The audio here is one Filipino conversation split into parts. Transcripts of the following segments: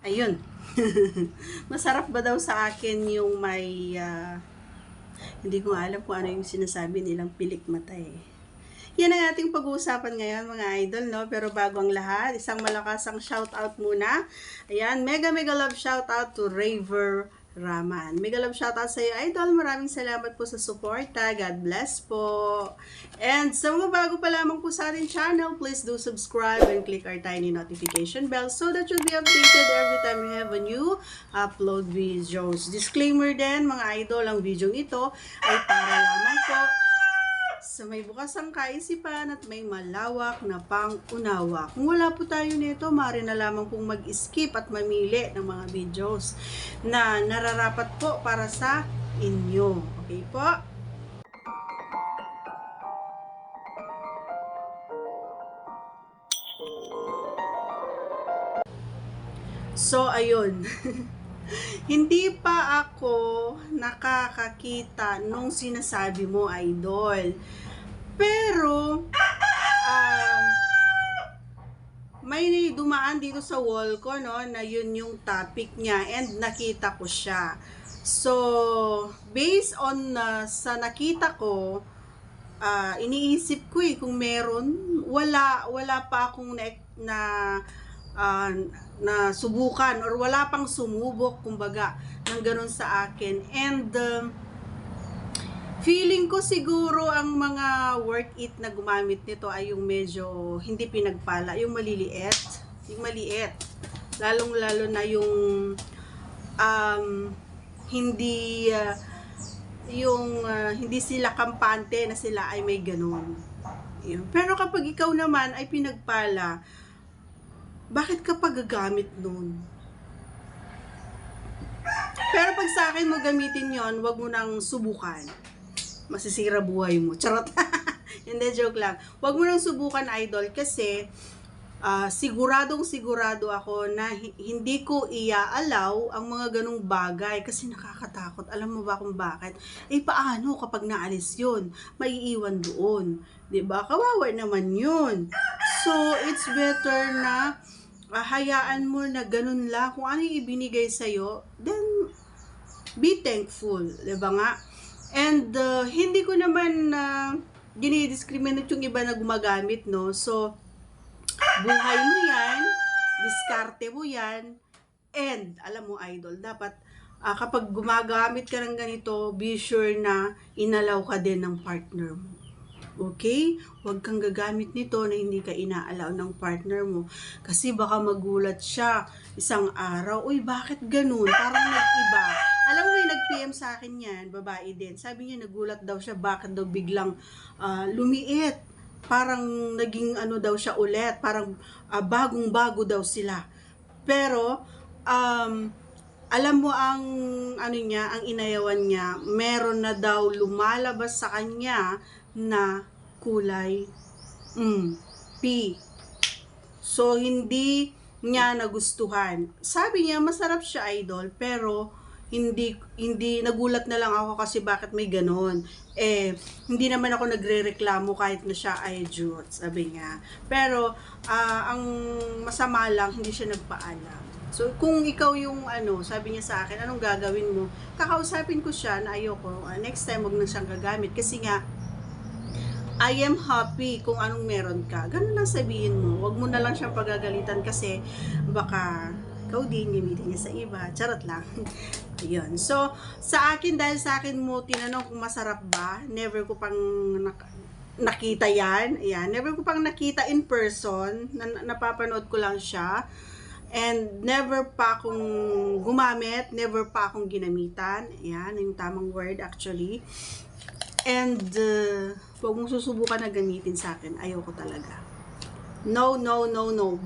Ayun. Masarap ba daw sa akin yung may, hindi ko alam kung ano yung sinasabi nilang pilik mata eh. Yan ang ating pag-uusapan ngayon mga idol, no? Pero bago ang lahat, isang malakasang shoutout muna. Ayan, mega love shoutout to Raver Raman. Mega love shoutout sa iyo, idol. Maraming salamat po sa suporta. God bless po. And sa mga bago pa lamang po sa ating channel, please do subscribe and click our tiny notification bell so that you'll be updated every time we have a new upload videos. Disclaimer din, mga idol, ang video ito ay para lamang po sa may bukas ang kaisipan at may malawak na pang-unawa. Kung wala po tayo nito, maaari na lamang pong mag-skip at mamili ng mga videos na nararapat po para sa inyo. Okay po? So, ayun. Hindi pa ako nakakakita nung sinasabi mo, idol. Pero, may dumaan dito sa wall ko, no, na yun yung topic niya and nakita ko siya. So, based on sa nakita ko, iniisip ko kung meron, wala pa akong na subukan or wala pang sumubok kumbaga ng ganun sa akin. And feeling ko siguro ang mga worth it na gumamit nito ay yung medyo hindi pinagpala, yung maliliit, yung maliit. Lalong-lalo na yung hindi hindi sila kampante na sila ay may ganun. Pero kapag ikaw naman ay pinagpala, bakit ka pagagamit nun? Pero pag sa akin mo gamitin yon, wag mo nang subukan. Masisira buhay mo. Charot. Hindi, joke lang. Wag mo nang subukan, idol, kasi sigurado ako na hindi ko iaalaw ang mga ganong bagay kasi nakakatakot. Alam mo ba kung bakit? Paano kapag naalis yun? Maiiwan doon. 'Di ba? Kawawa naman yun. So, it's better na hayaan mo na ganun lang. Kung ano yung ibinigay sa'yo, then be thankful. Diba nga? And hindi ko naman dinidiscriminate yung iba na gumagamit, no? So, buhay mo yan, diskarte mo yan, and alam mo, idol, dapat kapag gumagamit ka ng ganito, be sure na inalaw ka din ng partner mo. Okay? Huwag kang gagamit nito na hindi ka inaalaw ng partner mo. Kasi baka magulat siya isang araw, uy, bakit ganun? Parang nag-iba. Alam mo, may nag-PM sa akin yan, babae din. Sabi niya, nagulat daw siya, bakit daw biglang lumiit. Parang naging ano daw siya ulit. Parang bagong-bago daw sila. Pero, alam mo ang ano niya, ang inayawan niya, meron na daw lumalabas sa kanya na kulay P. So, hindi niya nagustuhan. Sabi niya, masarap siya, idol, pero hindi nagulat na lang ako kasi bakit may ganon. Hindi naman ako nagrereklamo kahit na siya ay jute, sabi niya. Pero, ang masama lang, hindi siya nagpaalam. So, kung ikaw yung sabi niya sa akin, anong gagawin mo? Kakausapin ko siya na ayoko, next time wag na siyang gagamit kasi nga, I am happy kung anong meron ka. Ganun lang sabihin mo. Wag mo na lang siyang pagagalitan kasi baka ikaw din gamitin niya sa iba. Charot lang. Ayun. So, sa akin, dahil sa akin mo tinanong kung masarap ba, never ko pang nakita yan. Ayan. Never ko pang nakita in person. Napapanood ko lang siya. And never pa akong gumamit, never pa akong ginamitan. Ayan, yung tamang word actually. And huwag mong susubukan na gamitin sa akin. Ayoko talaga. No.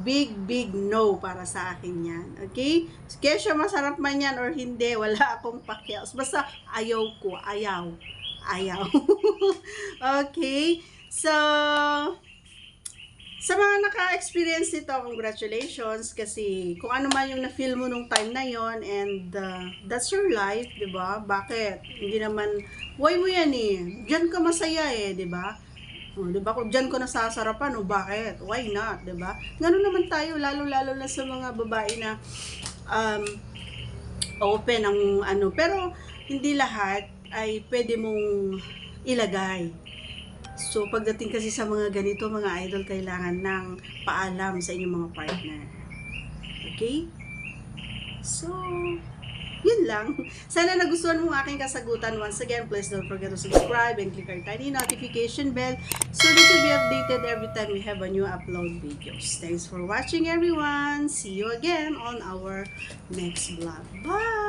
Big no para sa akin yan. Okay? Kesyo masarap man yan or hindi, wala akong pakialam. Basta ayaw ko. Ayaw. Okay? So, sa mga naka-experience nito, congratulations kasi kung ano man yung na-feel mo nung time na yon, and that's your life, 'di ba? Bakit? Hindi naman why mo yan Diyan ka masaya 'di ba? Di ba? Kung diyan ko nasasarapan, bakit? Why not, 'di ba? Ganun naman tayo lalo na sa mga babae na um, open ang ano, pero hindi lahat ay pwede mong ilagay. So, pagdating kasi sa mga ganito, mga idol, kailangan ng paalam sa inyong mga partner. Okay? So, yun lang. Sana nagustuhan mo ang aking kasagutan. Once again, please don't forget to subscribe and click our tiny notification bell so that you'll be updated every time we have a new upload videos. Thanks for watching, everyone. See you again on our next vlog. Bye!